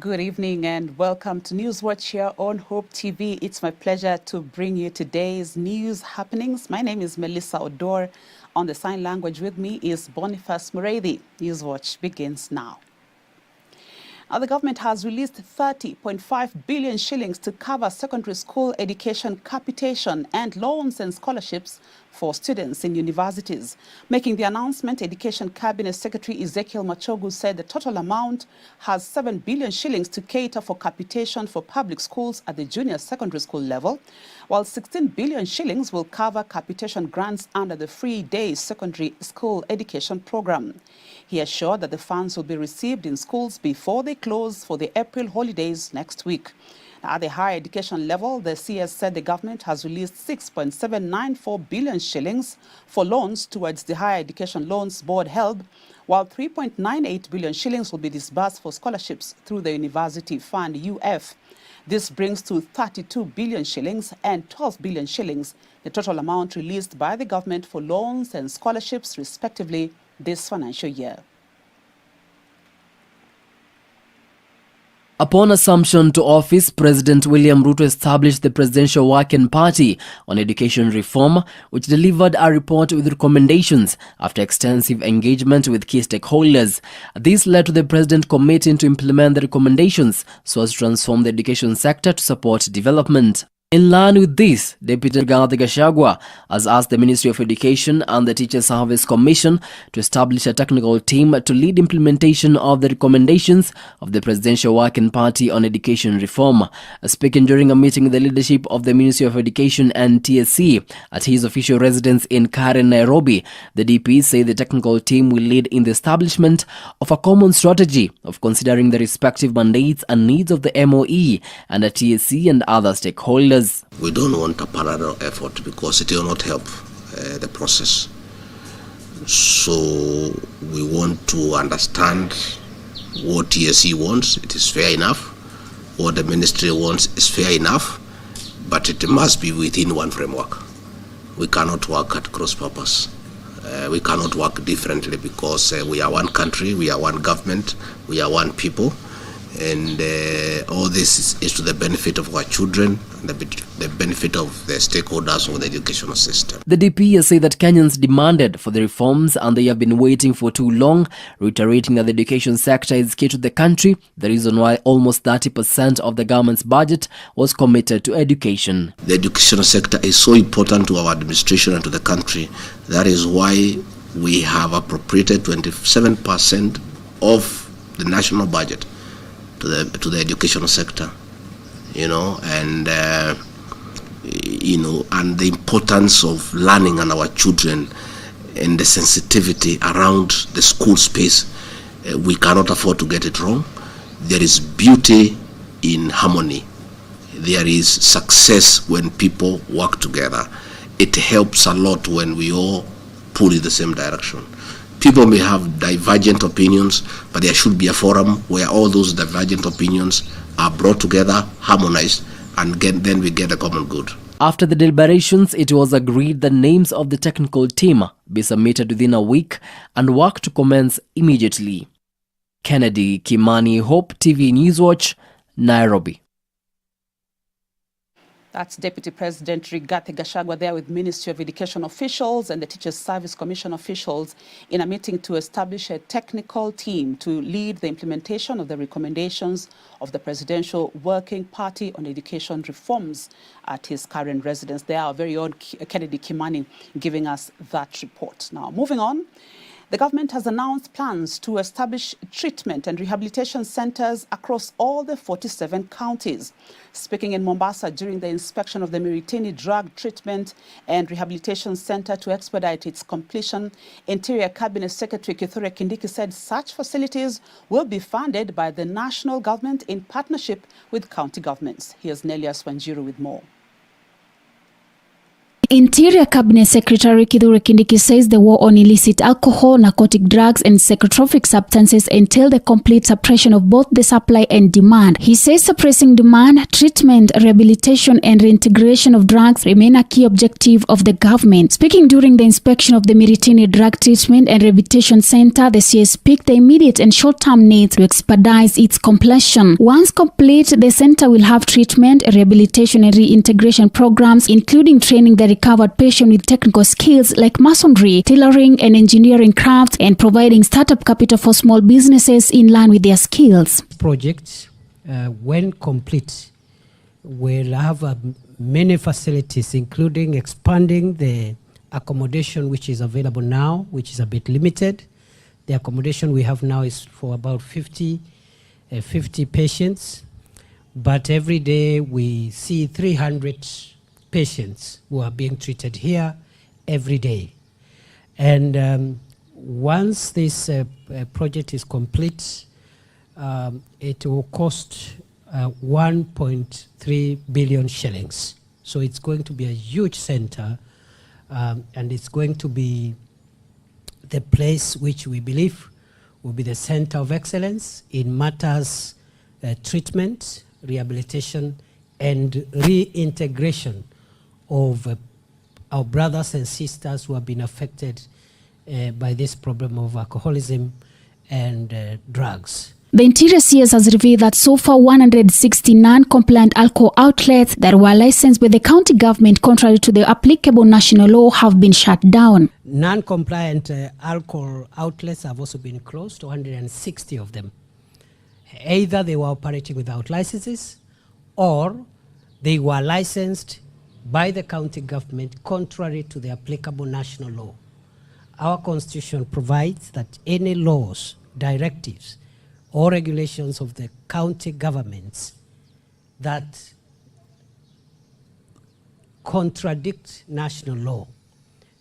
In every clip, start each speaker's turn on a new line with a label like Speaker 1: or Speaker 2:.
Speaker 1: Good evening and welcome to Newswatch here on Hope TV. It's my pleasure to bring you today's news happenings. My name is Melissa Oduor. On the sign language with me is Boniface Mureithi. Newswatch begins now. Now, the government has released 30.5 billion shillings to cover secondary school education capitation and loans and scholarships for students in universities. Making the announcement, Education Cabinet Secretary Ezekiel Machogu said the total amount has 7 billion shillings to cater for capitation for public schools at the junior secondary school level, while 16 billion shillings will cover capitation grants under the Free Day Secondary School Education Program. He assured that the funds will be received in schools before they close for the April holidays next week. At the higher education level, the CS said the government has released 6.794 billion shillings for loans towards the Higher Education Loans Board HELB, while 3.98 billion shillings will be disbursed for scholarships through the University Fund UF. This brings to 32 billion shillings and 12 billion shillings, the total amount released by the government for loans and scholarships, respectively, this financial year.
Speaker 2: Upon assumption to office, President William Ruto established the Presidential Working Party on Education Reform, which delivered a report with recommendations after extensive engagement with key stakeholders. This led to the President committing to implement the recommendations so as to transform the education sector to support development. In line with this, Deputy Rigathi Gachagua has asked the Ministry of Education and the Teachers Service Commission to establish a technical team to lead implementation of the recommendations of the Presidential Working Party on Education Reform. Speaking during a meeting with the leadership of the Ministry of Education and TSC at his official residence in Karen, Nairobi, the DP said the technical team will lead in the establishment of a common strategy of considering the respective mandates and needs of the MOE and the TSC and other stakeholders.
Speaker 3: We don't want a parallel effort because it will not help the process. So we want to understand what TSC wants. It is fair enough. What the ministry wants is fair enough, but it must be within one framework. We cannot work at cross purpose. We cannot work differently because we are one country, we are one government, we are one people. And all this is to the benefit of our children and the benefit of the stakeholders of the educational system.
Speaker 2: The DP has said that Kenyans demanded for the reforms and they have been waiting for too long, reiterating that the education sector is key to the country, the reason why almost 30% of the government's budget was committed to education.
Speaker 3: The educational sector is so important to our administration and to the country. That is why we have appropriated 27% of the national budget to the educational sector, and the importance of learning and our children and the sensitivity around the school space. We cannot afford to get it wrong. There is beauty in harmony. There is success when people work together. It helps a lot when we all pull in the same direction. People may have divergent opinions, but there should be a forum where all those divergent opinions are brought together, harmonized, and then we get a common good.
Speaker 2: After the deliberations, it was agreed the names of the technical team be submitted within a week and work to commence immediately. Kennedy Kimani, Hope TV Newswatch, Nairobi.
Speaker 1: That's Deputy President Rigathi Gachagua there with Ministry of Education officials and the Teachers Service Commission officials in a meeting to establish a technical team to lead the implementation of the recommendations of the Presidential Working Party on Education Reforms at his current residence. There, our very own Kennedy Kimani giving us that report. Now, moving on. The government has announced plans to establish treatment and rehabilitation centers across all the 47 counties. Speaking in Mombasa during the inspection of the Miritini Drug Treatment and Rehabilitation Center to expedite its completion, Interior Cabinet Secretary Kithure Kindiki said such facilities will be funded by the national government in partnership with county governments. Here's Nelias Wanjiru with more.
Speaker 4: Interior Cabinet Secretary Kithure Kindiki says the war on illicit alcohol, narcotic drugs and psychotropic substances entail the complete suppression of both the supply and demand. He says suppressing demand, treatment, rehabilitation and reintegration of drugs remain a key objective of the government. Speaking during the inspection of the Miritini Drug Treatment and Rehabilitation Center, the CS picked the immediate and short-term needs to expedite its completion. Once complete, the center will have treatment, rehabilitation and reintegration programs, including training the recovered patient with technical skills like masonry, tailoring and engineering crafts, and providing startup capital for small businesses in line with their skills.
Speaker 5: Project, when complete, will have many facilities, including expanding the accommodation which is available now, which is a bit limited. The accommodation we have now is for about 50 patients, but every day we see 300 patients who are being treated here every day. And once this project is complete, it will cost 1.3 billion shillings. So it's going to be a huge center, and it's going to be the place which we believe will be the center of excellence in matters treatment, rehabilitation, and reintegration of our brothers and sisters who have been affected by this problem of alcoholism and drugs.
Speaker 4: The Interior CS has revealed that so far 160 non-compliant alcohol outlets that were licensed by the county government contrary to the applicable national law have been shut down.
Speaker 5: Non-compliant alcohol outlets have also been closed, 160 of them. Either they were operating without licenses or they were licensed by the county government contrary to the applicable national law. Our constitution provides that any laws, directives, or regulations of the county governments that contradict national law,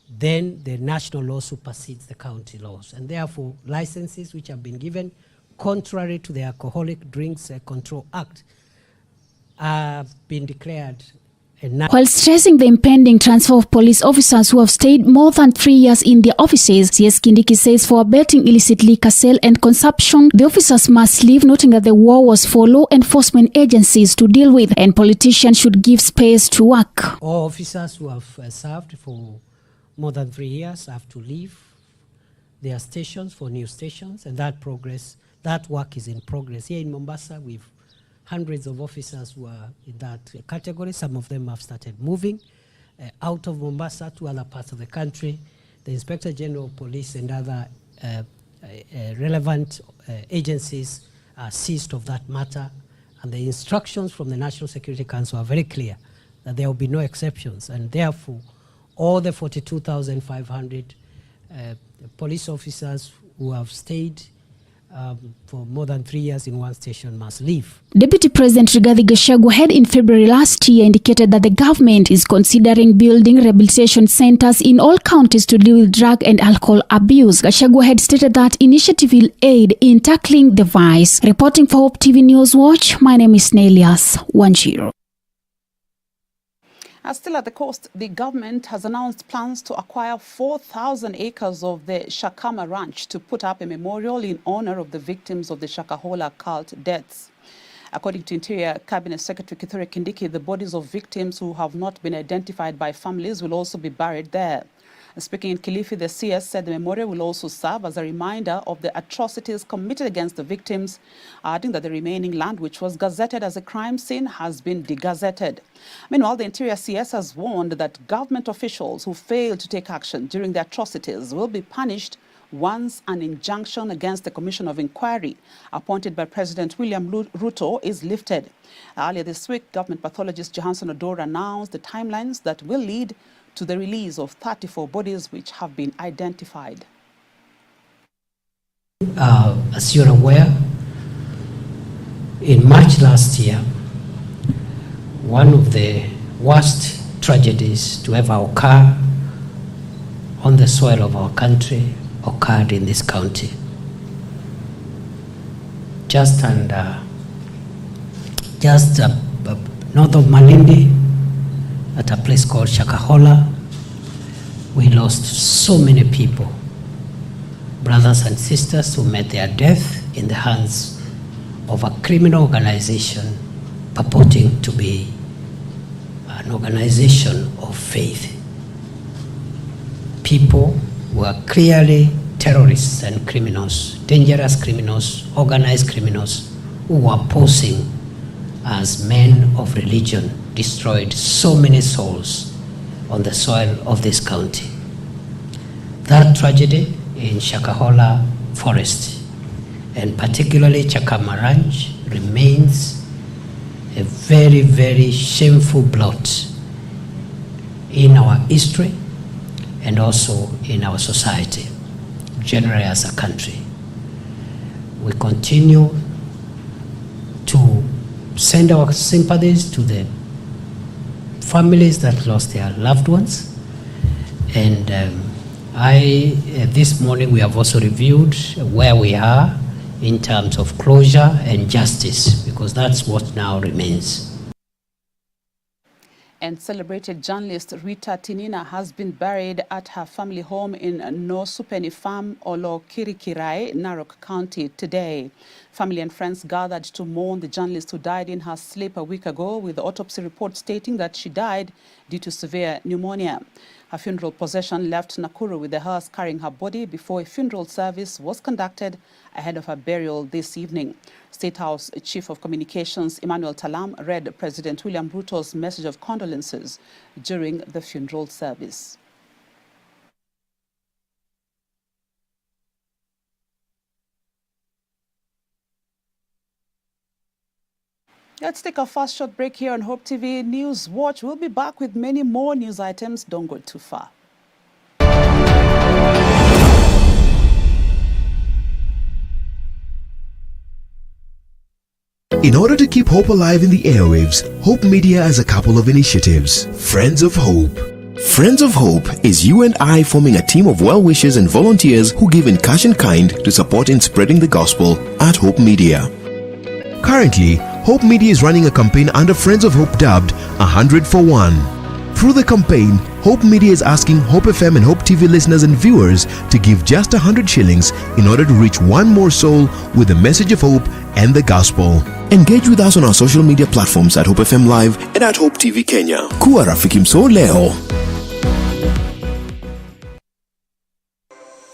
Speaker 5: then the national law supersedes the county laws. And therefore, licenses which have been given contrary to the Alcoholic Drinks Control Act have been declared.
Speaker 4: While stressing the impending transfer of police officers who have stayed more than 3 years in their offices, CS Kindiki says for abetting illicit liquor sale and consumption, the officers must leave, noting that the war was for law enforcement agencies to deal with and politicians should give space to work.
Speaker 5: All officers who have served for more than 3 years have to leave their stations for new stations, and that work is in progress. Here in Mombasa, we've hundreds of officers who are in that category. Some of them have started moving out of Mombasa to other parts of the country. The Inspector General of Police and other relevant agencies are seized of that matter, and the instructions from the National Security Council are very clear that there will be no exceptions, and therefore all the 42,500 police officers who have stayed for more than 3 years in one station must leave.
Speaker 4: Deputy President Rigathi Gachagua had in February last year indicated that the government is considering building rehabilitation centers in all counties to deal with drug and alcohol abuse. Gachagua had stated that initiative will aid in tackling the vice. Reporting for Hope TV Newswatch, my name is Nelias Wanjiro.
Speaker 1: Still at the coast, the government has announced plans to acquire 4,000 acres of the Shaka Ranch to put up a memorial in honor of the victims of the Shakahola cult deaths. According to Interior Cabinet Secretary Kithure Kindiki, the bodies of victims who have not been identified by families will also be buried there. Speaking in Kilifi, the CS said the memorial will also serve as a reminder of the atrocities committed against the victims, adding that the remaining land, which was gazetted as a crime scene, has been degazetted. Meanwhile, the Interior CS has warned that government officials who fail to take action during the atrocities will be punished once an injunction against the Commission of Inquiry appointed by President William Ruto is lifted. Earlier this week, government pathologist Johansen Oduor announced the timelines that will lead to the release of 34 bodies which have been identified.
Speaker 5: As you're aware, in March last year, one of the worst tragedies to ever occur on the soil of our country occurred in this county. Just north of Malindi, at a place called Shakahola, we lost so many people, brothers and sisters who met their death in the hands of a criminal organization purporting to be an organization of faith. People were clearly terrorists and criminals, dangerous criminals, organized criminals, who were posing as men of religion, destroyed so many souls on the soil of this county. That tragedy in Shakahola Forest, and particularly Shaka Ranch, remains a very, very shameful blot in our history and also in our society, generally as a country. We continue to send our sympathies to the families that lost their loved ones. And this morning we have also reviewed where we are in terms of closure and justice, because that's what now remains.
Speaker 1: And celebrated journalist Rita Tinina has been buried at her family home in Nosupeni Farm, Olokirikirai, Narok County today. Family and friends gathered to mourn the journalist who died in her sleep a week ago, with the autopsy report stating that she died due to severe pneumonia. Her funeral procession left Nakuru with the hearse carrying her body before a funeral service was conducted ahead of her burial this evening. State House Chief of Communications Emmanuel Talam read President William Ruto's message of condolences during the funeral service. Let's take a fast short break here on Hope TV Newswatch. We'll be back with many more news items. Don't go too far.
Speaker 6: In order to keep hope alive in the airwaves, Hope Media has a couple of initiatives. Friends of Hope. Friends of Hope is you and I forming a team of well-wishers and volunteers who give in cash and kind to support in spreading the gospel at Hope Media. Currently, Hope Media is running a campaign under Friends of Hope dubbed 100 for 1. Through the campaign, Hope Media is asking Hope FM and Hope TV listeners and viewers to give just 100 shillings in order to reach one more soul with the message of hope and the gospel. Engage with us on our social media platforms at Hope FM Live and at Hope TV Kenya. Kuwa rafiki mso leo.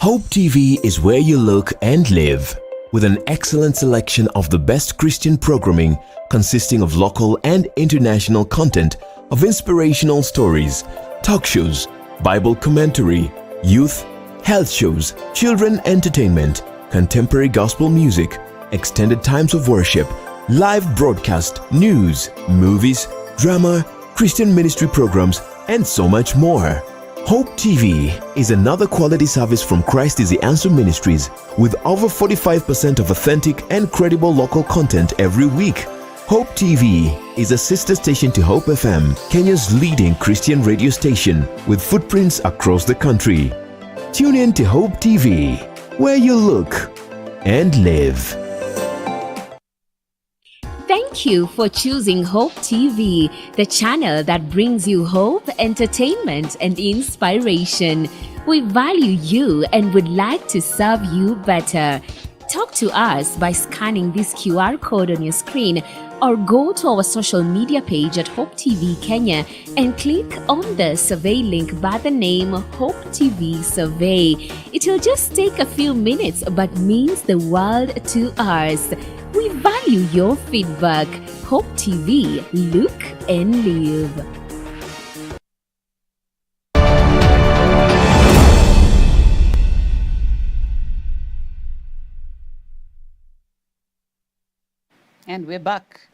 Speaker 6: Hope TV is where you look and live, with an excellent selection of the best Christian programming consisting of local and international content, of inspirational stories, talk shows, Bible commentary, youth, health shows, children entertainment, contemporary gospel music, extended times of worship, live broadcast, news, movies, drama, Christian ministry programs, and so much more. Hope TV is another quality service from Christ is the Answer Ministries, with over 45% of authentic and credible local content every week. Hope TV is a sister station to Hope FM, Kenya's leading Christian radio station, with footprints across the country. Tune in to Hope TV, where you look and live.
Speaker 7: Thank you for choosing Hope TV, the channel that brings you hope, entertainment, and inspiration. We value you and would like to serve you better. Talk to us by scanning this QR code on your screen, or go to our social media page at Hope TV Kenya and click on the survey link by the name Hope TV Survey. It will just take a few minutes but means the world to us. We value your feedback. Hope TV, look and live.
Speaker 1: And we're back.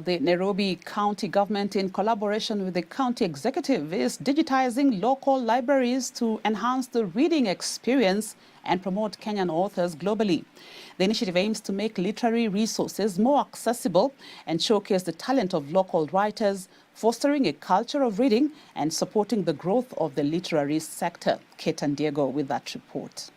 Speaker 1: The Nairobi County government, in collaboration with the county executive, is digitizing local libraries to enhance the reading experience and promote Kenyan authors globally. The initiative aims to make literary resources more accessible and showcase the talent of local writers, fostering a culture of reading and supporting the growth of the literary sector. Kate and Diego with that report.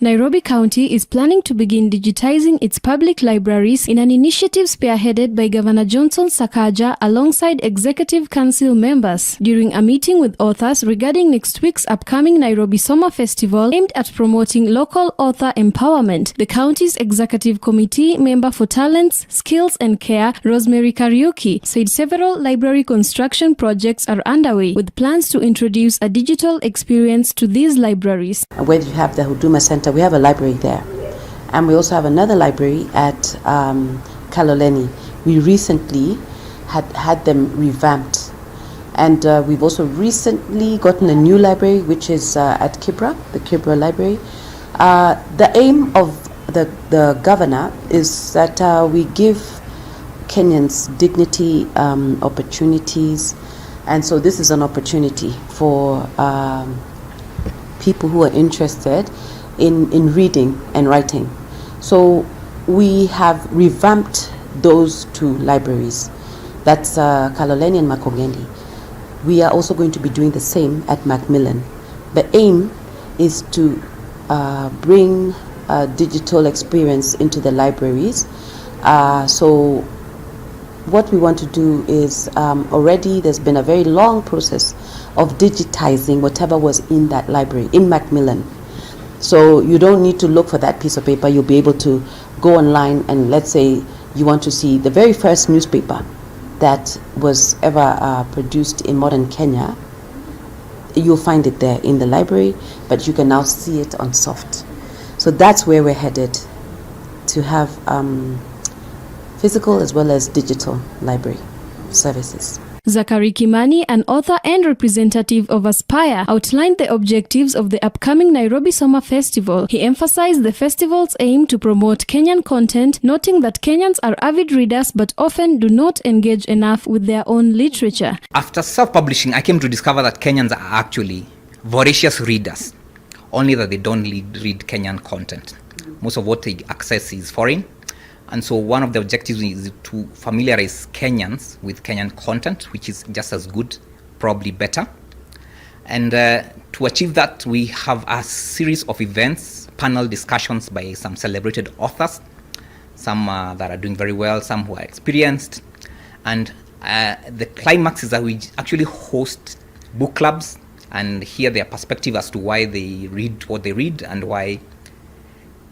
Speaker 8: Nairobi County is planning to begin digitizing its public libraries in an initiative spearheaded by Governor Johnson Sakaja alongside Executive Council members during a meeting with authors regarding next week's upcoming Nairobi Summer Festival aimed at promoting local author empowerment. The county's Executive Committee member for Talents, Skills and Care, Rosemary Kariuki, said several library construction projects are underway with plans to introduce a digital experience to these libraries.
Speaker 9: Where you have the Huduma Center, we have a library there. And we also have another library at Kaloleni. We recently had them revamped. And we've also recently gotten a new library, which is at Kibra, the Kibra Library. The aim of the governor is that we give Kenyans dignity, opportunities. And so this is an opportunity for people who are interested in reading and writing. So we have revamped those two libraries. That's Kaloleni and Makongeni. We are also going to be doing the same at Macmillan. The aim is to bring a digital experience into the libraries. So what we want to do is already there's been a very long process of digitizing whatever was in that library in Macmillan. So you don't need to look for that piece of paper. You'll be able to go online and let's say you want to see the very first newspaper that was ever produced in modern Kenya. You'll find it there in the library, but you can now see it on soft. So that's where we're headed, to have physical as well as digital library services.
Speaker 8: Zachary Kimani, an author and representative of Aspire, outlined the objectives of the upcoming Nairobi Summer Festival. He emphasized the festival's aim to promote Kenyan content, noting that Kenyans are avid readers but often do not engage enough with their own literature.
Speaker 10: After self-publishing, I came to discover that Kenyans are actually voracious readers, only that they don't read Kenyan content. Most of what they access is foreign. And so one of the objectives is to familiarize Kenyans with Kenyan content, which is just as good, probably better. And to achieve that, we have a series of events, panel discussions by some celebrated authors, some that are doing very well, some who are experienced. And the climax is that we actually host book clubs and hear their perspective as to why they read what they read and why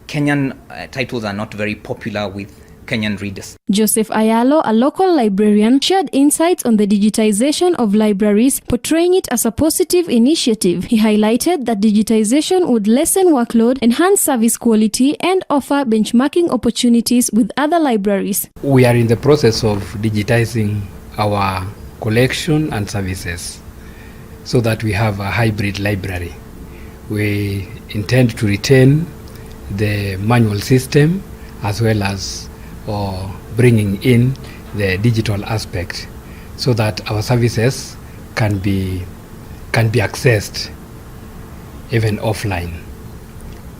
Speaker 10: Kenyan titles are not very popular with Kenyan readers.
Speaker 8: Joseph Ayalo, a local librarian, shared insights on the digitization of libraries, portraying it as a positive initiative. He highlighted that digitization would lessen workload, enhance service quality, and offer benchmarking opportunities with other libraries.
Speaker 11: We are in the process of digitizing our collection and services so that we have a hybrid library. We intend to retain the manual system as well as bringing in the digital aspect so that our services can be accessed even offline.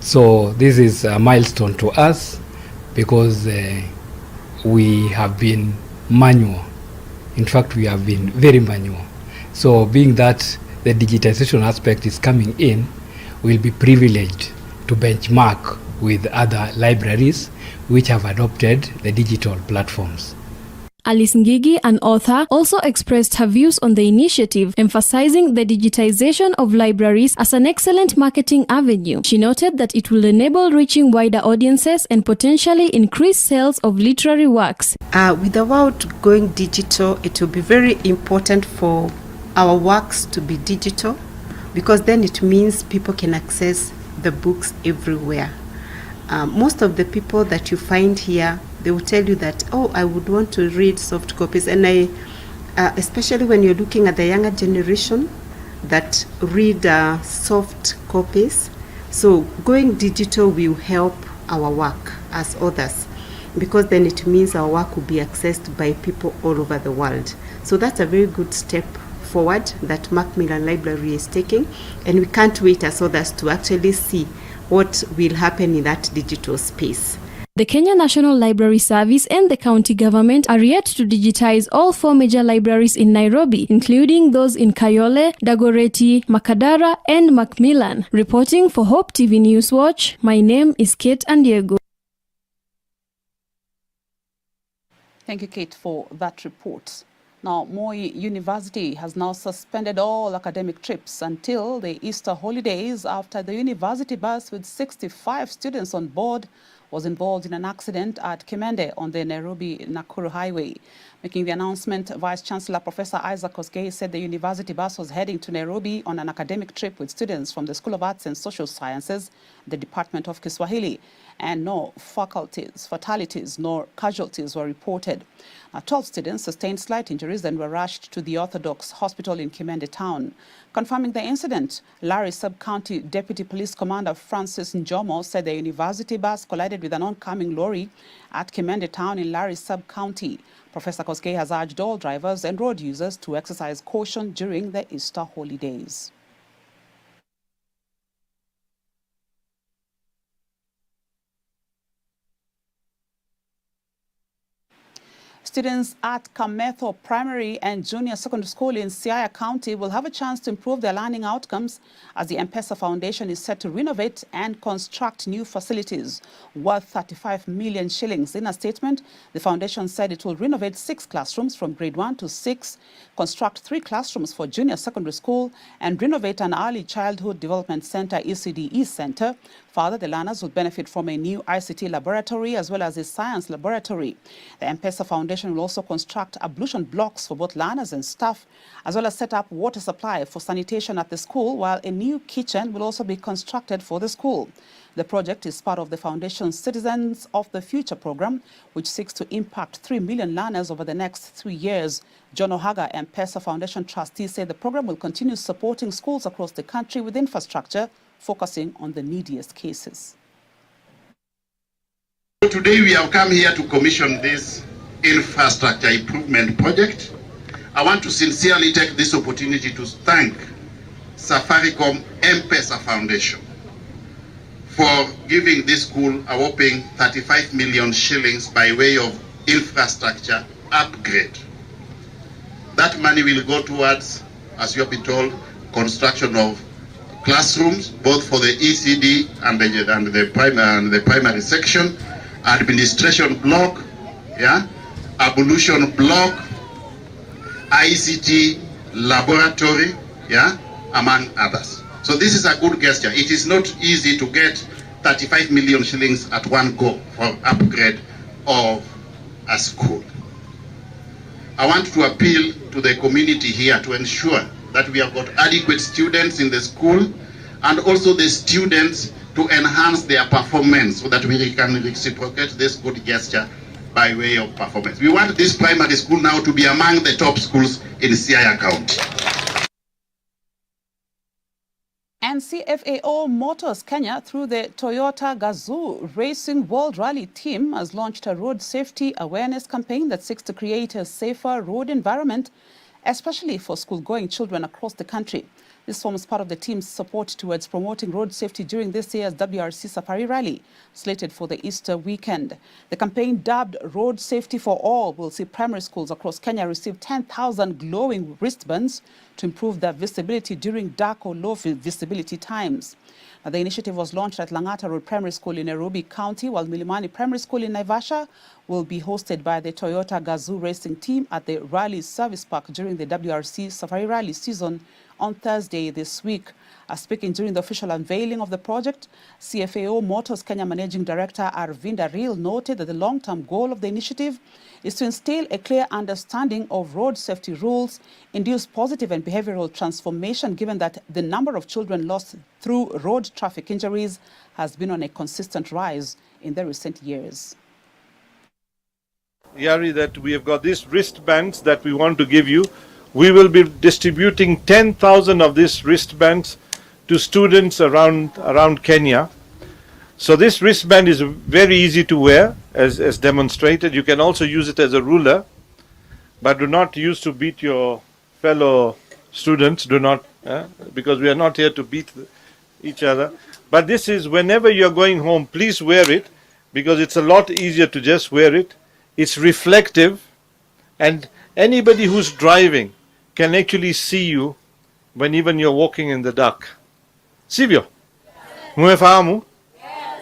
Speaker 11: So this is a milestone to us because we have been manual. In fact, we have been very manual. So being that the digitization aspect is coming in, we'll be privileged to benchmark with other libraries which have adopted the digital platforms.
Speaker 8: Alice Ngigi, an author, also expressed her views on the initiative, emphasizing the digitization of libraries as an excellent marketing avenue. She noted that it will enable reaching wider audiences and potentially increase sales of literary works.
Speaker 12: With the world going digital, it will be very important for our works to be digital, because then it means people can access the books everywhere. Most of the people that you find here, they will tell you that, oh, I would want to read soft copies. And especially when you're looking at the younger generation that read soft copies. So going digital will help our work as authors, because then it means our work will be accessed by people all over the world. So that's a very good step forward that Macmillan Library is taking, and we can't wait as others to actually see what will happen in that digital space.
Speaker 8: The Kenya National Library Service and the county government are yet to digitize all 4 major libraries in Nairobi, including those in Kayole, Dagoretti, Makadara, and Macmillan. Reporting for Hope TV Newswatch, my name is Kate Andiego.
Speaker 1: Thank you, Kate, for that report. Now, Moi University has now suspended all academic trips until the Easter holidays after the university bus with 65 students on board was involved in an accident at Kimende on the Nairobi-Nakuru highway. Making the announcement, Vice-Chancellor Professor Isaac Kosgei said the university bus was heading to Nairobi on an academic trip with students from the School of Arts and Social Sciences, the Department of Kiswahili, and no fatalities nor casualties were reported. 12 students sustained slight injuries and were rushed to the Orthodox Hospital in Kimende town. Confirming the incident, Larry Sub-County Deputy Police Commander Francis Njomo said the university bus collided with an oncoming lorry at Kimende town in Larry Sub-County. Professor Kosgei has urged all drivers and road users to exercise caution during the Easter holidays. Students at Kametho Primary and Junior Secondary School in Siaya County will have a chance to improve their learning outcomes as the M-Pesa Foundation is set to renovate and construct new facilities worth 35 million shillings. In a statement, the foundation said it will renovate 6 classrooms from grade 1 to 6, construct 3 classrooms for junior secondary school, and renovate an early childhood development center, ECDE center. Further, the learners will benefit from a new ICT laboratory as well as a science laboratory. The M-Pesa Foundation will also construct ablution blocks for both learners and staff, as well as set up water supply for sanitation at the school, while a new kitchen will also be constructed for the school. The project is part of the Foundation's Citizens of the Future program, which seeks to impact 3 million learners over the next 3 years. John Ohaga, M-Pesa Foundation trustee, said the program will continue supporting schools across the country with infrastructure, focusing on the neediest cases.
Speaker 13: Today we have come here to commission this infrastructure improvement project. I want to sincerely take this opportunity to thank Safaricom M-Pesa Foundation for giving this school a whopping 35 million shillings by way of infrastructure upgrade. That money will go towards, as you have been told, construction of classrooms, both for the ECD and the primary section, administration block, ablution block, ICT laboratory, among others. So this is a good gesture. It is not easy to get 35 million shillings at one go for upgrade of a school. I want to appeal to the community here to ensure that we have got adequate students in the school and also the students to enhance their performance so that we can reciprocate this good gesture by way of performance. We want this primary school now to be among the top schools in Siaya County.
Speaker 1: And CFAO Motors Kenya, through the Toyota Gazoo Racing World Rally team, has launched a road safety awareness campaign that seeks to create a safer road environment, especially for school-going children across the country. This forms part of the team's support towards promoting road safety during this year's WRC Safari Rally, slated for the Easter weekend. The campaign, dubbed Road Safety for All, will see primary schools across Kenya receive 10,000 glowing wristbands to improve their visibility during dark or low visibility times. Now, the initiative was launched at Langata Road Primary School in Nairobi County, while Milimani Primary School in Naivasha will be hosted by the Toyota Gazoo Racing team at the Rally Service Park during the WRC Safari Rally season on Thursday this week. Speaking during the official unveiling of the project, CFAO Motors Kenya Managing Director Arvinda Reel noted that the long-term goal of the initiative is to instill a clear understanding of road safety rules, induce positive and behavioral transformation, given that the number of children lost through road traffic injuries has been on a consistent rise in the recent years.
Speaker 14: Yari, that we have got these wristbands that we want to give you. We will be distributing 10,000 of these wristbands to students around Kenya. So this wristband is very easy to wear, as demonstrated. You can also use it as a ruler, but do not use to beat your fellow students. Do not, because we are not here to beat each other. But this is, whenever you're going home, please wear it. because it's a lot easier to just wear it. It's reflective, and anybody who's driving can actually see you when even you're walking in the dark. Sivyo? Mumefahamu?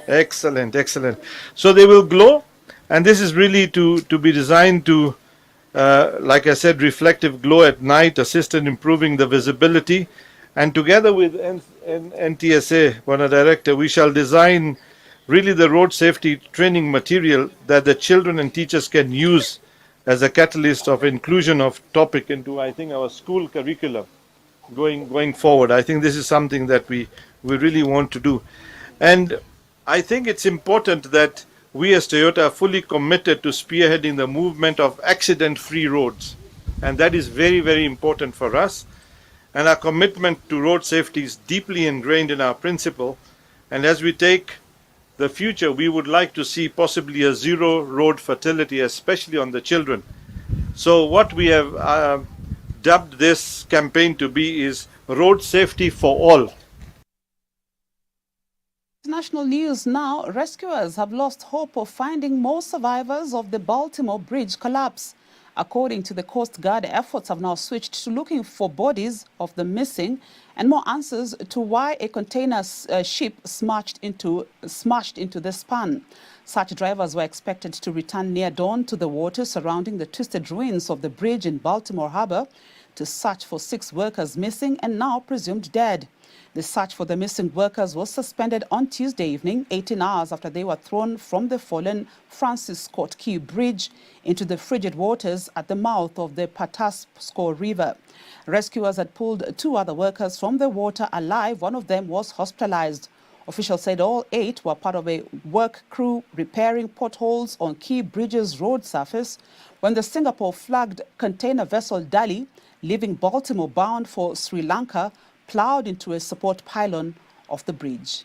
Speaker 14: Excellent, excellent. So they will glow, and this is really to be designed to, like I said, reflective glow at night, assist in improving the visibility. And together with NTSA, Bwana Director, we shall design really the road safety training material that the children and teachers can use as a catalyst of inclusion of topic into, I think, our school curriculum going forward. I think this is something that we really want to do. And I think it's important that we as Toyota are fully committed to spearheading the movement of accident-free roads. And that is very, very important for us. And our commitment to road safety is deeply ingrained in our principle. And as we take the future, we would like to see possibly a zero road fatality, especially on the children. So what we have dubbed this campaign to be is road safety for all.
Speaker 1: National news now. Rescuers have lost hope of finding more survivors of the Baltimore bridge collapse. According to the Coast Guard, efforts have now switched to looking for bodies of the missing and more answers to why a container ship smashed into the span. Such drivers were expected to return near dawn to the water surrounding the twisted ruins of the bridge in Baltimore Harbor to search for 6 workers missing and now presumed dead. The search for the missing workers was suspended on Tuesday evening, 18 hours after they were thrown from the fallen Francis Scott Key Bridge into the frigid waters at the mouth of the Patapsco River. Rescuers had pulled 2 other workers from the water alive. One of them was hospitalized. Officials said all 8 were part of a work crew repairing potholes on Key Bridge's road surface when the Singapore-flagged container vessel Dali, leaving Baltimore bound for Sri Lanka, plowed into a support pylon of the bridge.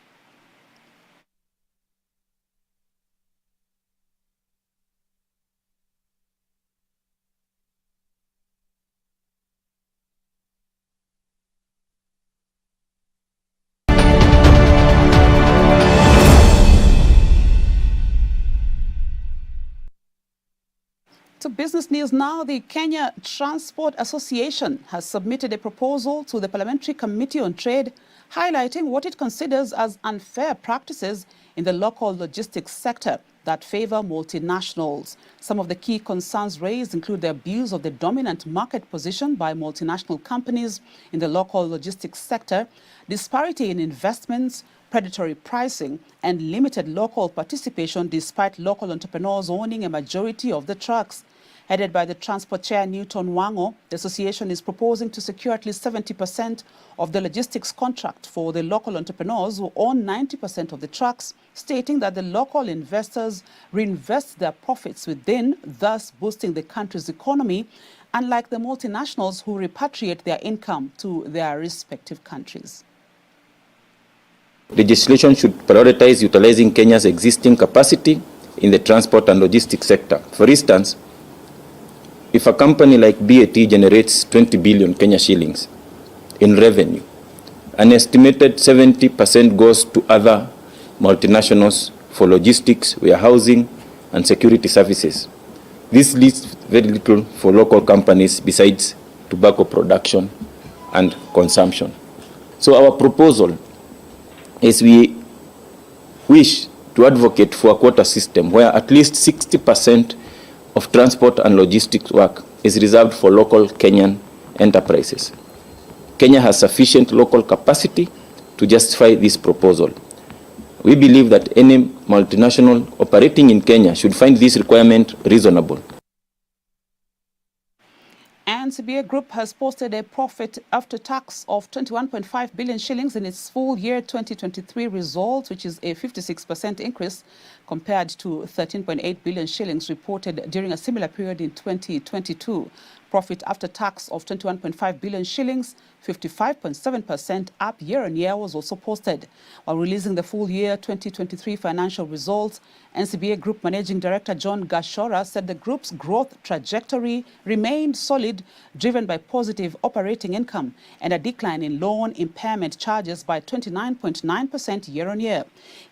Speaker 1: To business news now, the Kenya Transport Association has submitted a proposal to the Parliamentary Committee on Trade, highlighting what it considers as unfair practices in the local logistics sector that favor multinationals. Some of the key concerns raised include the abuse of the dominant market position by multinational companies in the local logistics sector, disparity in investments, predatory pricing, and limited local participation despite local entrepreneurs owning a majority of the trucks. Headed by the Transport Chair Newton Wango, the association is proposing to secure at least 70% of the logistics contract for the local entrepreneurs who own 90% of the trucks, stating that the local investors reinvest their profits within, thus boosting the country's economy, unlike the multinationals who repatriate their income to their respective countries.
Speaker 15: Legislation should prioritize utilizing Kenya's existing capacity in the transport and logistics sector. For instance, if a company like BAT generates 20 billion Kenya shillings in revenue, an estimated 70% goes to other multinationals for logistics, warehousing, and security services. This leaves very little for local companies besides tobacco production and consumption. So our proposal is we wish to advocate for a quota system where at least 60% of transport and logistics work is reserved for local Kenyan enterprises. Kenya has sufficient local capacity to justify this proposal. We believe that any multinational operating in Kenya should find this requirement reasonable.
Speaker 1: And CBA Group has posted a profit after tax of 21.5 billion shillings in its full year 2023 results, which is a 56% increase compared to 13.8 billion shillings reported during a similar period in 2022. Profit after tax of 21.5 billion shillings, 55.7% up year-on-year, was also posted. While releasing the full year 2023 financial results, NCBA Group Managing Director John Gashora said the group's growth trajectory remained solid, driven by positive operating income and a decline in loan impairment charges by 29.9% year-on-year.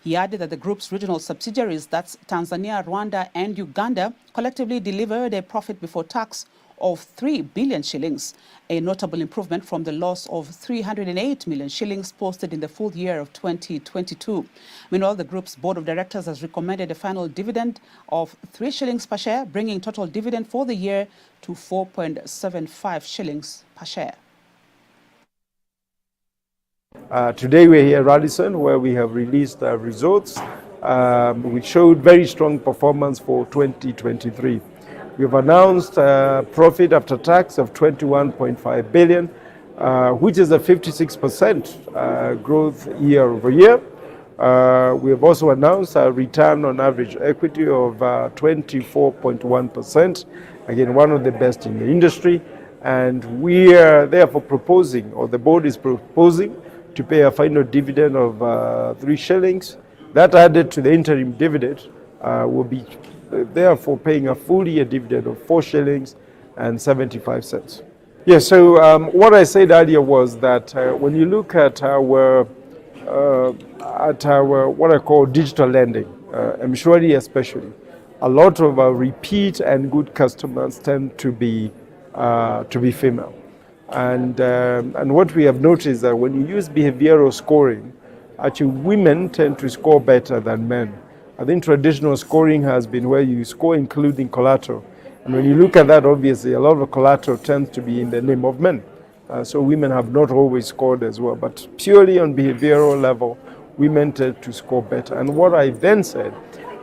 Speaker 1: He added that the group's regional subsidiaries, that's Tanzania, Rwanda and Uganda, collectively delivered a profit before tax of 3 billion shillings, a notable improvement from the loss of 308 million shillings posted in the full year of 2022. Meanwhile, the group's board of directors has recommended a final dividend of 3 shillings per share, bringing total dividend for the year to 4.75 shillings per share.
Speaker 14: Today we're here at Radisson, where we have released results which showed very strong performance for 2023. We've announced profit after tax of 21.5 billion, which is a 56% growth year-over-year. We have also announced a return on average equity of 24.1%, again one of the best in the industry, and we are therefore proposing, or the board is proposing, to pay a final dividend of 3 shillings. That added to the interim dividend will be therefore paying a full year dividend of 4 shillings and 75 cents. Yeah, so what I said earlier was that when you look at our what I call digital lending, M-Shwari especially, a lot of our repeat and good customers tend to be female. And what we have noticed is that when you use behavioral scoring, actually women tend to score better than men. I think traditional scoring has been where you score including collateral. And when you look at that, obviously, a lot of collateral tends to be in the name of men. So women have not always scored as well. But purely on behavioral level, women tend to score better. And what I then said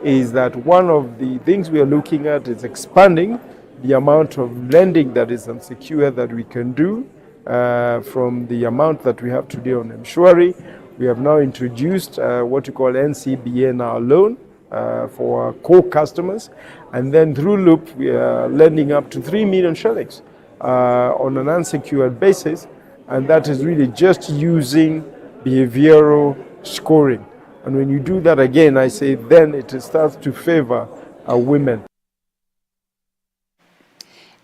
Speaker 14: is that one of the things we are looking at is expanding the amount of lending that is unsecured that we can do from the amount that we have today on M-Shwari. We have now introduced what we call NCBA now loan for our core customers, and then through Loop we are lending up to 3 million shillings on an unsecured basis, and that is really just using behavioral scoring. And when you do that again, I say then it starts to favor women.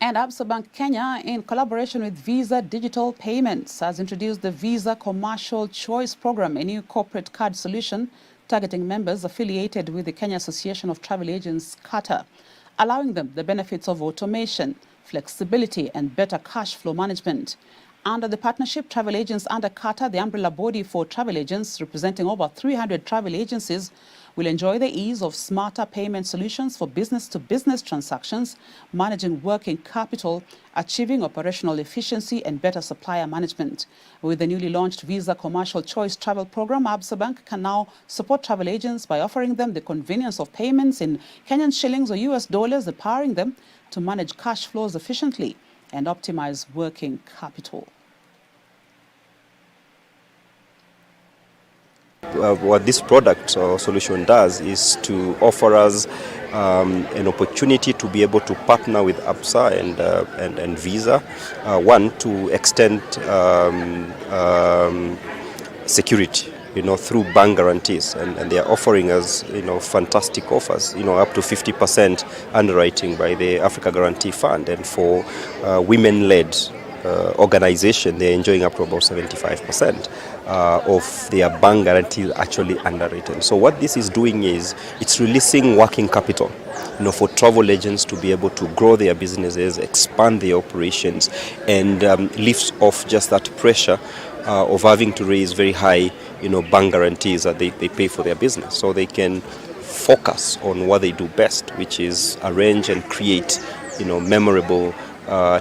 Speaker 1: And Absa Bank Kenya, in collaboration with Visa Digital Payments, has introduced the Visa Commercial Choice Program, a new corporate card solution targeting members affiliated with the Kenya Association of Travel Agents, CATA, allowing them the benefits of automation, flexibility, and better cash flow management. Under the partnership, travel agents under CATA, the umbrella body for travel agents representing over 300 travel agencies, will enjoy the ease of smarter payment solutions for business-to-business transactions, managing working capital, achieving operational efficiency, and better supplier management. With the newly launched Visa Commercial Choice Travel Program, Absa Bank can now support travel agents by offering them the convenience of payments in Kenyan shillings or US dollars, empowering them to manage cash flows efficiently and optimize working capital.
Speaker 16: What this product or solution does is to offer us an opportunity to be able to partner with Absa and Visa, one, to extend security, through bank guarantees, and they are offering us, fantastic offers, up to 50% underwriting by the Africa Guarantee Fund, and for women-led organization, they're enjoying up to about 75% of their bank guarantees actually underwritten. So what this is doing is it's releasing working capital, for travel agents to be able to grow their businesses, expand their operations, and lifts off just that pressure of having to raise very high, bank guarantees that they pay for their business, so they can focus on what they do best, which is arrange and create, memorable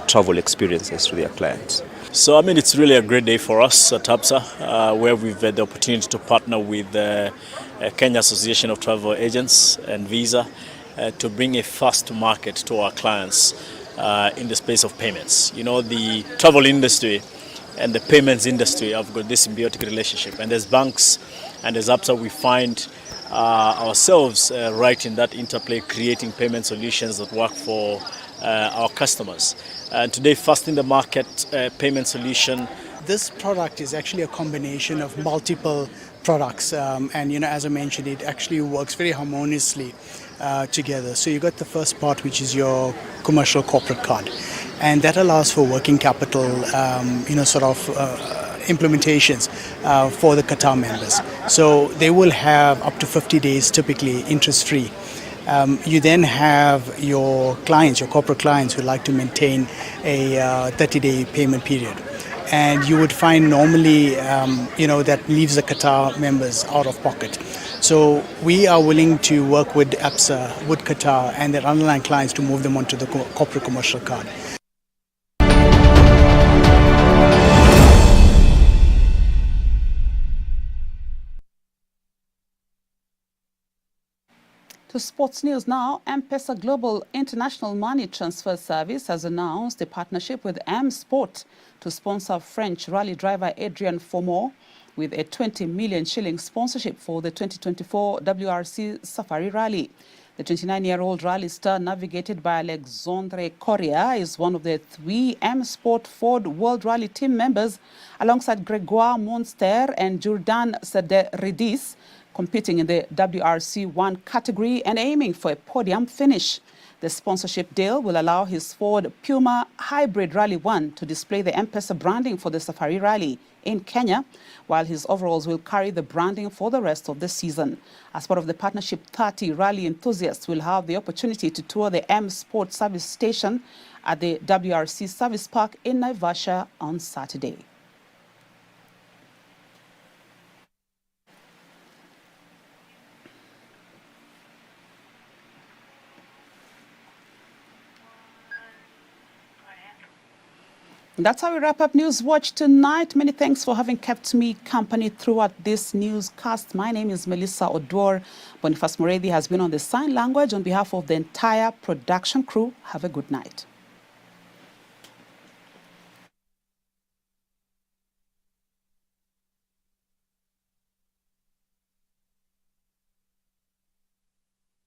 Speaker 16: travel experiences to their clients.
Speaker 17: So, it's really a great day for us at Absa, where we've had the opportunity to partner with the Kenya Association of Travel Agents and Visa to bring a fast market to our clients in the space of payments. The travel industry and the payments industry have got this symbiotic relationship, and as banks and as Absa, we find ourselves right in that interplay, creating payment solutions that work for our customers. And today, first in the market payment solution.
Speaker 18: This product is actually a combination of multiple products, and as I mentioned, it actually works very harmoniously together. So you got the first part, which is your commercial corporate card, and that allows for working capital, implementations for the Qatar members. So they will have up to 50 days, typically interest-free. You then have your clients, your corporate clients, who like to maintain a 30-day payment period. And you would find normally, that leaves the Qatar members out of pocket. So we are willing to work with APSA, with Qatar, and their underlying clients to move them onto the corporate commercial card.
Speaker 1: To sports news now, M-Pesa Global International Money Transfer Service has announced a partnership with M-Sport to sponsor French rally driver Adrian Fourmont with a 20 million shilling sponsorship for the 2024 WRC Safari Rally. The 29-year-old rally star, navigated by Alexandre Correa, is one of the 3 M-Sport Ford World Rally team members, alongside Gregoire Monster and Jourdan Sederidis, competing in the WRC1 category and aiming for a podium finish. The sponsorship deal will allow his Ford Puma Hybrid Rally 1 to display the M-Pesa branding for the Safari Rally in Kenya, while his overalls will carry the branding for the rest of the season. As part of the partnership, 30 rally enthusiasts will have the opportunity to tour the M-Sport service station at the WRC Service Park in Naivasha on Saturday. That's how we wrap up Newswatch tonight. Many thanks for having kept me company throughout this newscast. My name is Melissa Oduor. Boniface Muredi has been on the sign language. On behalf of the entire production crew, have a good night.